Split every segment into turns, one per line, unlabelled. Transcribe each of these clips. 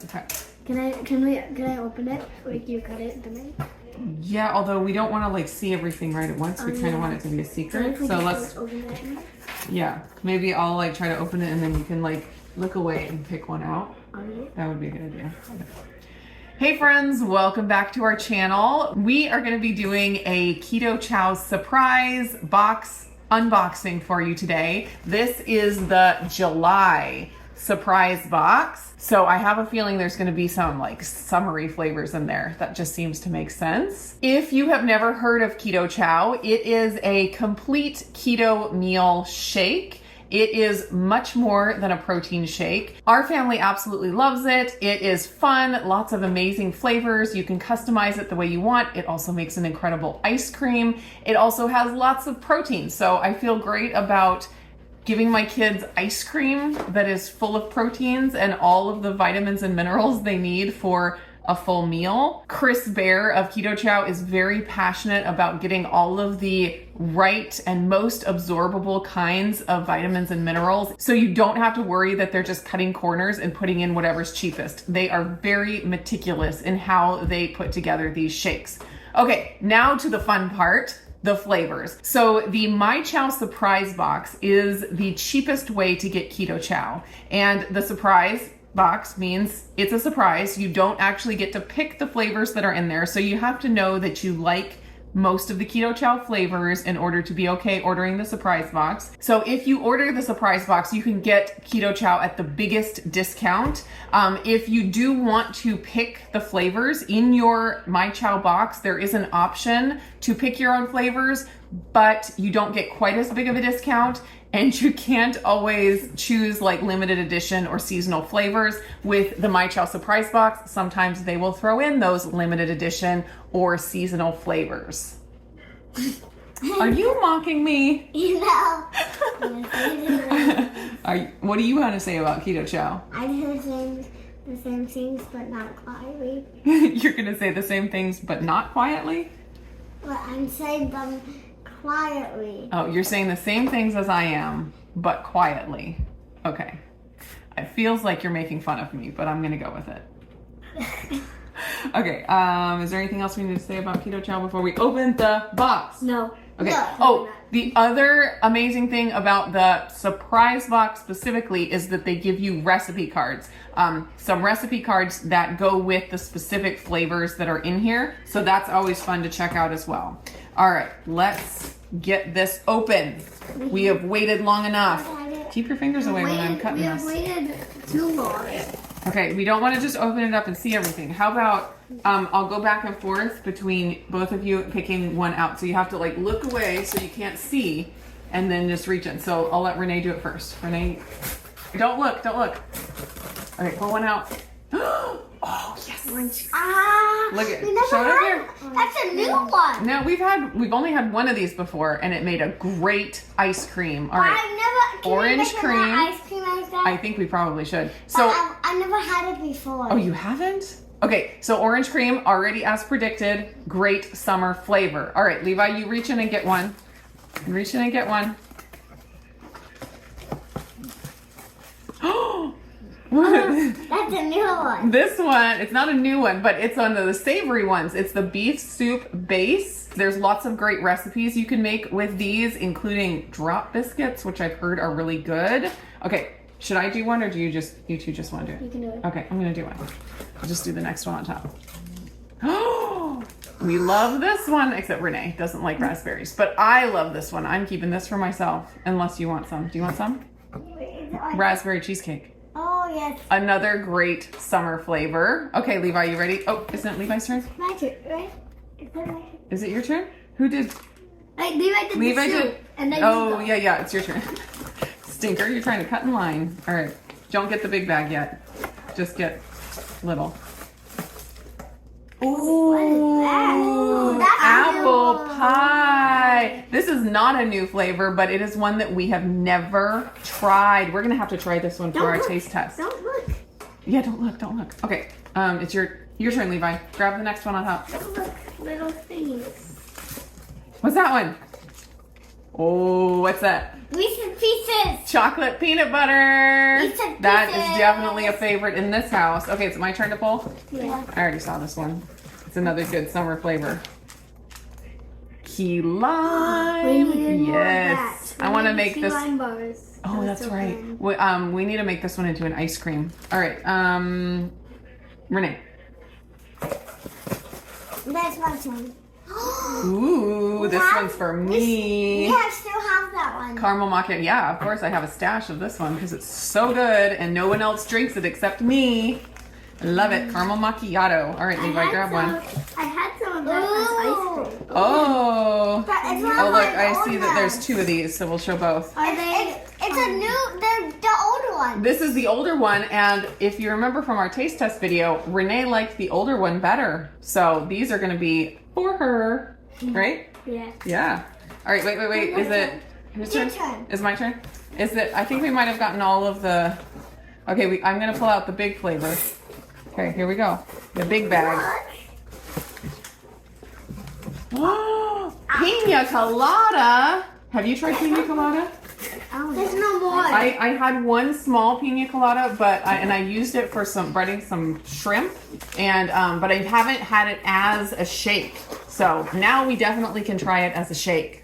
Okay.
Can I open it? Like you cut it, then
Yeah, although we don't want to like see everything right at once. We kind of want it to be a secret. So let's,
open it.
yeah, maybe I'll like try to open it and then you can like look away and pick one out.
Okay.
That would be a good idea. Okay. Hey friends, welcome back to our channel. We are going to be doing a Keto Chow surprise box unboxing for you today. This is the July surprise box. So I have a feeling there's going to be some like summery flavors in there. That just seems to make sense. If you have never heard of Keto Chow, it is a complete keto meal shake. It is much more than a protein shake. Our family absolutely loves it. It is fun, lots of amazing flavors. You can customize it the way you want. It also makes an incredible ice cream. It also has lots of protein. So I feel great about giving my kids ice cream that is full of proteins and all of the vitamins and minerals they need for a full meal. Chris Bear of Keto Chow is very passionate about getting all of the right and most absorbable kinds of vitamins and minerals, so you don't have to worry that they're just cutting corners and putting in whatever's cheapest. They are very meticulous in how they put together these shakes. Okay, now to the fun part. The flavors. So the MyChow surprise box is the cheapest way to get Keto Chow. And the surprise box means it's a surprise. You don't actually get to pick the flavors that are in there. So you have to know that you like most of the Keto Chow flavors in order to be okay ordering the surprise box. So if you order the surprise box, you can get Keto Chow at the biggest discount. If you do want to pick the flavors in your MyChow box, there is an option to pick your own flavors, but you don't get quite as big of a discount. And you can't always choose like limited edition or seasonal flavors with the MyChow surprise box. Sometimes they will throw in those limited edition or seasonal flavors. Are you mocking me?
No.
What do you want to say about Keto Chow?
I do the same things, but not quietly.
You're going to say the same things, but not quietly?
But I'm saying them quietly.
Oh, you're saying the same things as I am, but quietly. Okay. It feels like you're making fun of me, but I'm going to go with it. Okay, is there anything else we need to say about Keto Chow before we open the box?
No.
Okay.
No,
Oh, the other amazing thing about the surprise box specifically is that they give you recipe cards. Some recipe cards that go with the specific flavors that are in here. So that's always fun to check out as well. All right, let's get this open. We have waited long enough. Keep your fingers away when I'm cutting this.
We have waited too long.
Okay, we don't want to just open it up and see everything. How about I'll go back and forth between both of you picking one out. So you have to like look away so you can't see and then just reach in. So I'll let Renee do it first. Renee, don't look, don't look. Okay, pull one out. Oh, yes. Look at it. Show it up here.
That's a new one.
No, we've only had one of these before and it made a great ice cream. All right. Orange cream.
Ice cream like that?
I think we probably should. So
I never had it before.
Oh, you haven't? Okay, so orange cream, already as predicted, great summer flavor. All right, Levi, you reach in and get one. Reach in and get one.
That's a new one.
This one, it's not a new one, but it's one of the savory ones. It's the beef soup base. There's lots of great recipes you can make with these, including drop biscuits, which I've heard are really good. Okay, should I do one or do you two just want to do it?
You can do it.
Okay, I'm gonna do one. I'll just do the next one on top. Oh, we love this one, except Renee doesn't like raspberries, but I love this one. I'm keeping this for myself, unless you want some. Do you want some? Raspberry cheesecake.
Oh, yes.
Another great summer flavor. Okay, Levi, you ready? Oh, isn't it Levi's turn?
My turn, right?
Is it your turn? Who did?
Levi did. And then
yeah, it's your turn. Stinker, you're trying to cut in line. All right, don't get the big bag yet. Just get little. Ooh, apple pie. This is not a new flavor, but it is one that we have never tried. We're gonna have to try this one for our taste test.
Don't look.
Yeah, don't look, don't look. Okay, it's your turn, Levi. Grab the next one on top.
Don't look, little things.
What's that one? Oh, what's that?
Reese's Pieces.
Chocolate peanut butter.
Reese's
That is
Pieces.
definitely a favorite in this house. Okay, it's my turn to pull.
Yeah.
I already saw this one. It's another good summer flavor. Key lime. Yes. I want to make this.
Lime bars.
Oh, that's right. We need to make this one into an ice cream. All right. Renee.
That's my turn.
Ooh, this one's for me.
Yeah, I still have that one.
Caramel macchiato. Yeah, of course I have a stash of this one because it's so good and no one else drinks it except me. I love it. Caramel macchiato. All right, Levi, grab one.
I had some of that as ice cream.
Oh.
But it's not
Oh, look,
like
I
the
see
old
that there's
ones.
2 of these, so we'll show both.
It's a new, they're the older one.
This is the older one, and if you remember from our taste test video, Renee liked the older one better. So these are going to be for her, right?
Yeah.
Yeah. All right, wait. Is it whose
Your
turn?
turn.
Is my turn? Is it? I think we might have gotten all of the. Okay, I'm going to pull out the big flavor. Okay, here we go. The big bag. Pina colada. Have you tried pina colada?
There's no more.
I had one small pina colada, but I used it for breading some shrimp, and but I haven't had it as a shake. So now we definitely can try it as a shake.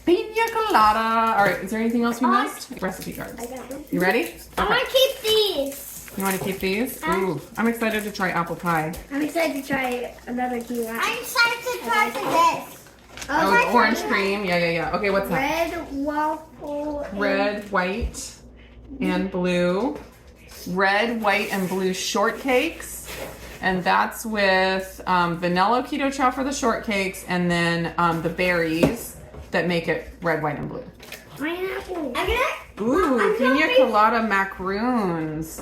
Pina colada. All right. Is there anything else we missed? Recipe cards.
I got one.
You ready?
I want to keep these.
You want to keep these? Ooh, I'm excited to try apple pie.
I'm excited to try another key lime. I'm excited to try this.
Oh, the orange cream. Yeah. Okay, what's that?
Red waffle.
Red, white, and blue. Red, white, and blue shortcakes. And that's with vanilla keto chow for the shortcakes, and then the berries that make it red, white, and blue.
Pineapple.
Ooh, pina colada macaroons.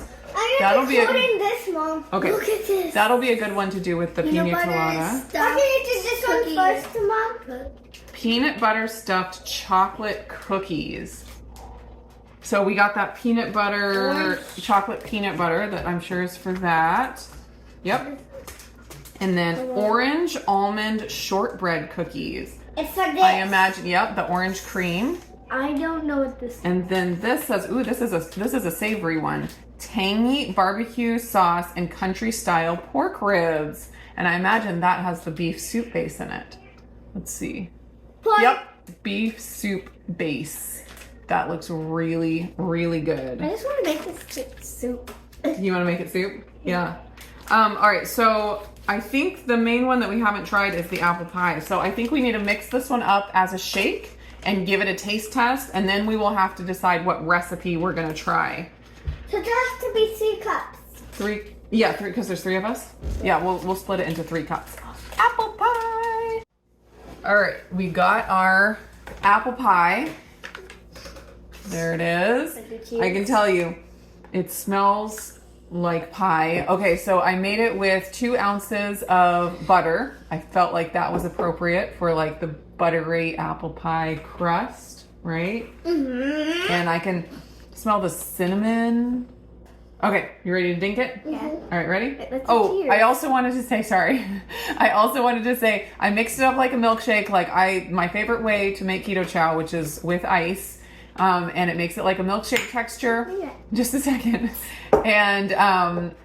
That'll be
this, Mom.
Okay.
Look at this.
That'll be a good one to do with the pina colada.
Okay, you do this one first, Mom.
Peanut butter stuffed chocolate cookies. So we got that peanut butter, chocolate peanut butter that I'm sure is for that. Yep. And then orange almond shortbread cookies.
It's for this.
I imagine, yep, the orange cream.
I don't know what this is.
And then this says, ooh, this is a savory one. Tangy barbecue sauce and country style pork ribs. And I imagine that has the beef soup base in it. Let's see. Yep, beef soup base. That looks really, really good.
I just want to make this soup.
You want to make it soup? Yeah. All right, so I think the main one that we haven't tried is the apple pie. So I think we need to mix this one up as a shake and give it a taste test, and then we will have to decide what recipe we're gonna try.
So there has to be 3 cups.
3? Yeah, 3, because there's 3 of us. Yeah, we'll split it into 3 cups. Apple pie. All right, we got our apple pie. There it is. I can tell you, it smells like pie. Okay, so I made it with 2 ounces of butter. I felt like that was appropriate for like the buttery apple pie crust, right? Mm-hmm. And I can smell the cinnamon. Okay, you ready to dink it?
Yeah.
All right, ready?
Oh,
I also wanted to say, sorry. I mixed it up like a milkshake, my favorite way to make keto chow, which is with ice. And it makes it like a milkshake texture.
Yeah.
Just a second. And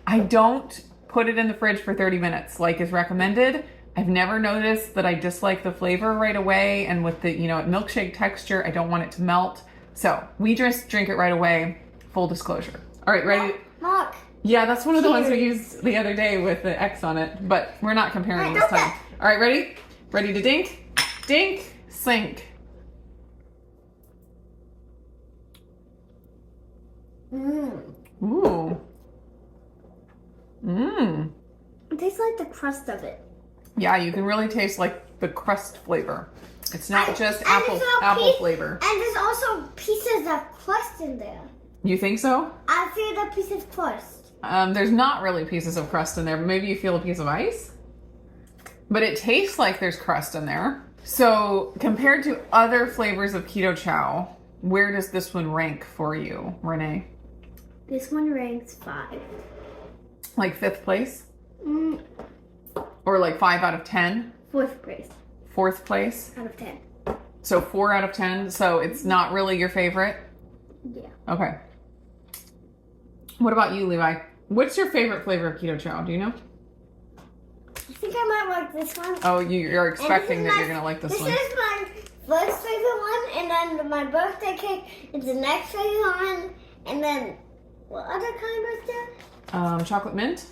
I don't put it in the fridge for 30 minutes like is recommended. I've never noticed that I dislike the flavor right away. And with the, milkshake texture, I don't want it to melt. So we just drink it right away. Full disclosure. All right, ready?
Mark.
Yeah, that's one of the ones we used the other day with the X on it, but we're not comparing this time. All right, ready? Ready to dink? Dink, sink.
Mmm.
Ooh. Mmm.
It tastes like the crust of it.
Yeah, you can really taste like the crust flavor. It's not just
and
apple flavor.
And there's also pieces of crust in there.
You think so?
I feel the piece of crust.
There's not really pieces of crust in there. Maybe you feel a piece of ice. But it tastes like there's crust in there. So compared to other flavors of keto chow, where does this one rank for you, Renee?
This one ranks 5.
Like 5th place? Or like 5 out of 10?
4th place.
4th place?
Out of 10.
So 4 out of 10. So it's not really your favorite?
Yeah.
Okay. What about you, Levi? What's your favorite flavor of Keto Chow? Do you know?
I think I might like this one.
Oh, you're expecting that you're going to like this one.
This is my first favorite one, and then my birthday cake is the next favorite one, and then what other kind was there?
Chocolate mint?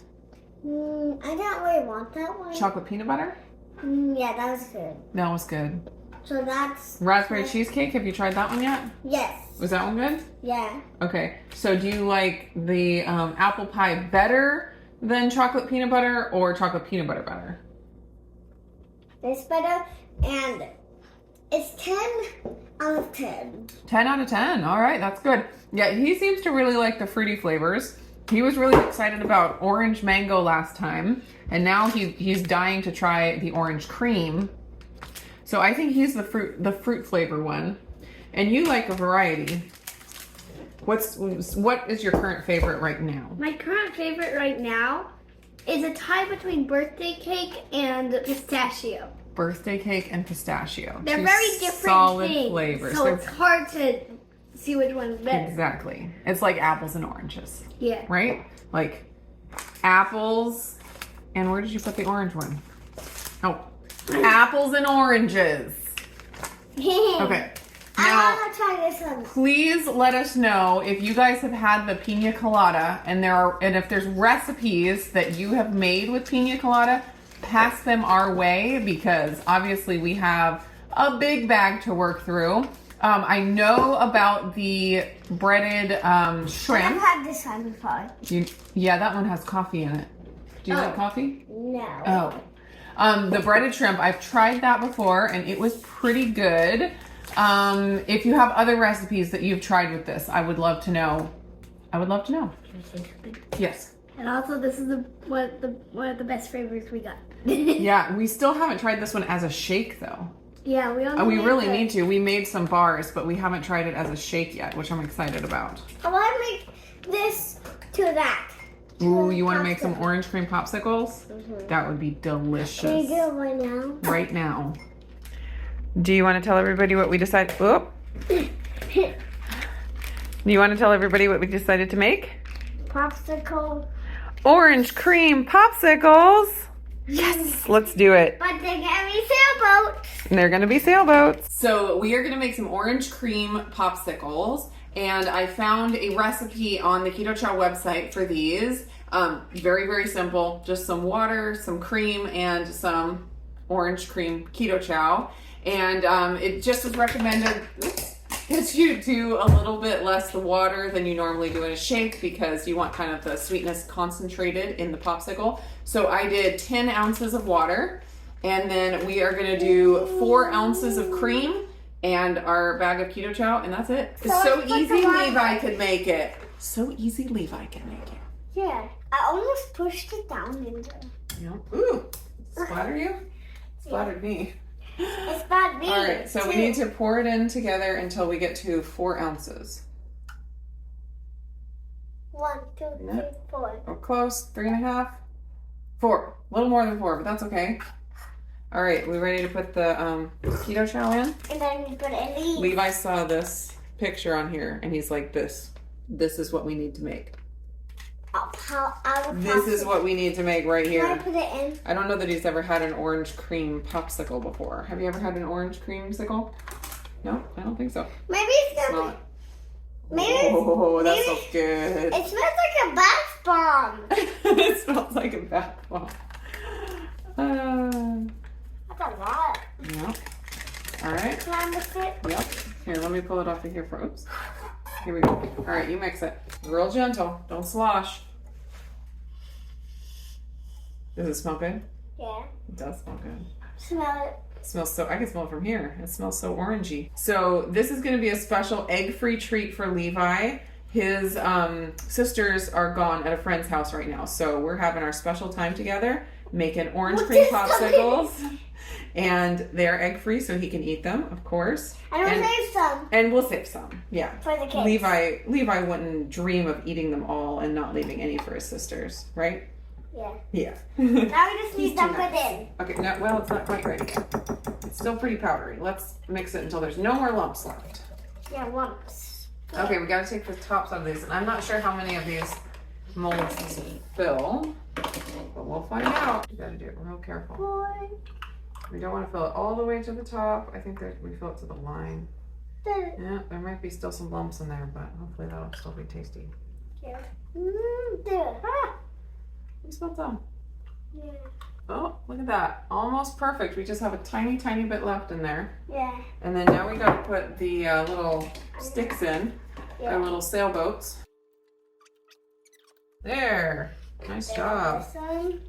I don't really want that one.
Chocolate peanut butter?
Yeah, that was good.
That was good.
So that's...
Raspberry cheesecake? Have you tried that one yet?
Yes.
Was that one good?
Yeah.
Okay. So do you like the apple pie better than chocolate peanut butter or chocolate peanut butter better?
It's better, and it's 10 out of 10.
10 out of 10. All right, that's good. Yeah, he seems to really like the fruity flavors. He was really excited about orange mango last time, and now he's dying to try the orange cream. So I think he's the fruit flavor one. And you like a variety. What is your current favorite right now?
My current favorite right now is a tie between birthday cake and pistachio.
Birthday cake and pistachio.
They're
Two
very different
solid
things,
flavors.
so it's hard to see which one's better.
Exactly. It's like apples and oranges.
Yeah.
Right? Like apples, and where did you put the orange one? Oh, apples and oranges. Okay.
I
Now,
want to try this one.
please let us know if you guys have had the pina colada, and if there's recipes that you have made with pina colada, pass them our way, because obviously we have a big bag to work through. I know about the breaded shrimp.
I've had this one before.
Yeah, that one has coffee in it. Do you like coffee?
No.
Oh. The breaded shrimp, I've tried that before, and it was pretty good. If you have other recipes that you've tried with this, I would love to know. I would love to know.
Can I say something?
Yes.
And also, this is one of the best flavors we got.
Yeah, we still haven't tried this one as a shake, though.
Yeah,
We really need to. We made some bars, but we haven't tried it as a shake yet, which I'm excited about.
I want to make this to that.
Ooh, you want to make some orange cream popsicles?
Mm-hmm.
That would be delicious.
Can you do it right now?
Right now. Do you want to tell everybody what we decided? Whoop. Do you want to tell everybody what we decided to make?
Popsicle.
Orange cream popsicles. Yes, let's do it.
But they're gonna be sailboats.
And they're gonna be sailboats. So we are gonna make some orange cream popsicles, and I found a recipe on the Keto Chow website for these. Very, very simple. Just some water, some cream, and some orange cream Keto Chow. And it just was recommended that you do a little bit less the water than you normally do in a shake, because you want kind of the sweetness concentrated in the popsicle. So I did 10 ounces of water, and then we are gonna do 4 ounces of cream and our bag of Keto Chow, and that's it. It's so easy Levi could make it. So easy Levi can make it.
Yeah, I almost pushed it down in there.
Yeah. Ooh, splatter you? Splattered me.
It's bad me.
All right, so we need to pour it in together until we get to 4 ounces.
1, 2, 3, 4.
We're close. 3.5, 4. A little more than 4, but that's okay. All right, we ready to put the Keto Chow in?
And then we put it in these.
Levi saw this picture on here, and he's like, this is what we need to make. This is what we need to make right here.
Can I put it in?
I don't know that he's ever had an orange cream popsicle before. Have you ever had an orange creamsicle? No, I don't think so.
Maybe it's
Smell
gonna
it.
maybe
Oh, that
maybe
smells good.
it smells like a bath bomb.
It smells like a bath bomb.
That's a lot.
Yep. All right.
Can I mix it?
Yep. Here, let me pull it off of here for, oops. Here we go. All right, you mix it. Real gentle. Don't slosh. Does it smell good?
Yeah.
It does smell good.
Smell it.
It smells so, I can smell it from here. It smells so orangey. So this is going to be a special egg-free treat for Levi. His sisters are gone at a friend's house right now. So we're having our special time together, making orange cream popsicles. And they're egg-free, so he can eat them, of course.
And we'll save some.
And we'll save some, yeah.
For the kids.
Levi wouldn't dream of eating them all and not leaving any for his sisters, right?
Yeah.
Yeah.
Now we just
He's
need to
too
put
nice.
in.
Okay, no, well, it's not quite ready yet. It's still pretty powdery. Let's mix it until there's no more lumps left.
Yeah, lumps.
Okay, we gotta take the tops out of these, and I'm not sure how many of these molds fill, but we'll find out. You gotta do it real careful.
Boy.
We don't want to fill it all the way to the top. I think that we fill it to the line. Yeah, there might be still some lumps in there, but hopefully that'll still be tasty.
Yeah. Ah.
You smelled some.
Yeah.
Oh, look at that. Almost perfect. We just have a tiny, tiny bit left in there.
Yeah.
And then now we gotta put the little sticks in, our little sailboats. There. Nice job.
This one.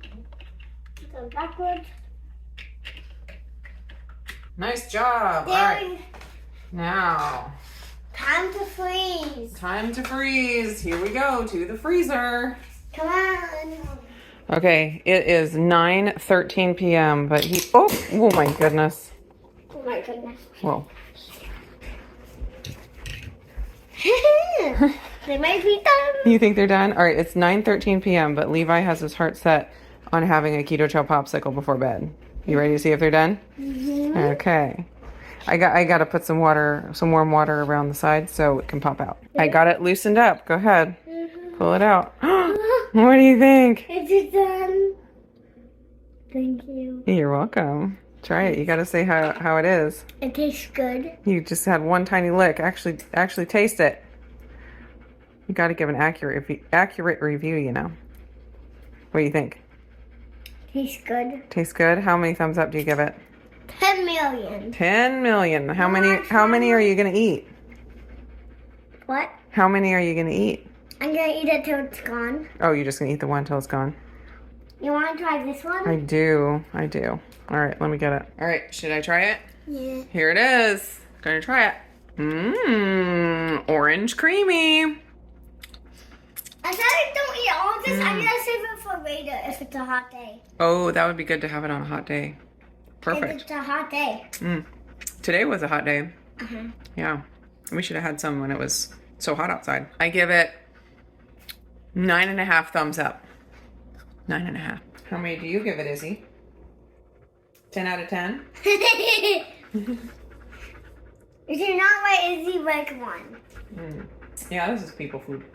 Go backwards.
Nice job. All right. Now,
Time to freeze.
time to freeze. Here we go to the freezer.
Come on.
Okay, it is 9:13 p.m. But oh my goodness.
Oh my goodness.
Whoa.
They might be done.
You think they're done? All right, it's 9:13 p.m. But Levi has his heart set on having a Keto Chow popsicle before bed. You ready to see if they're done?
Mm-hmm.
Okay. I got to put some warm water around the side so it can pop out. I got it loosened up. Go ahead. Pull it out. What do you think?
Is it done? Thank you.
You're welcome. Try it. You got to say how it is.
It tastes good.
You just had one tiny lick. Actually taste it. You got to give an accurate review, you know. What do you think?
Tastes good.
Tastes good? How many thumbs up do you give it?
10 million.
10 million. How many are you going to eat?
What?
How many are you going to eat?
I'm gonna eat it till it's gone.
Oh, you're just going to eat the one till it's gone?
You wanna try this one?
I do. All right, let me get it. All right, should I try it?
Yeah.
Here it is. Gonna try it. Orange creamy.
I said I don't eat all of this. I'm gonna save it for later if it's a hot day.
Oh, that would be good to have it on a hot day.
If
Perfect.
it's a hot day.
Today was a hot day. Yeah. We should have had some when it was so hot outside. I give it 9.5 thumbs up. 9.5. How many do you give it, Izzy? 10 out of 10?
You do not let Izzy like one.
Yeah, this is people food.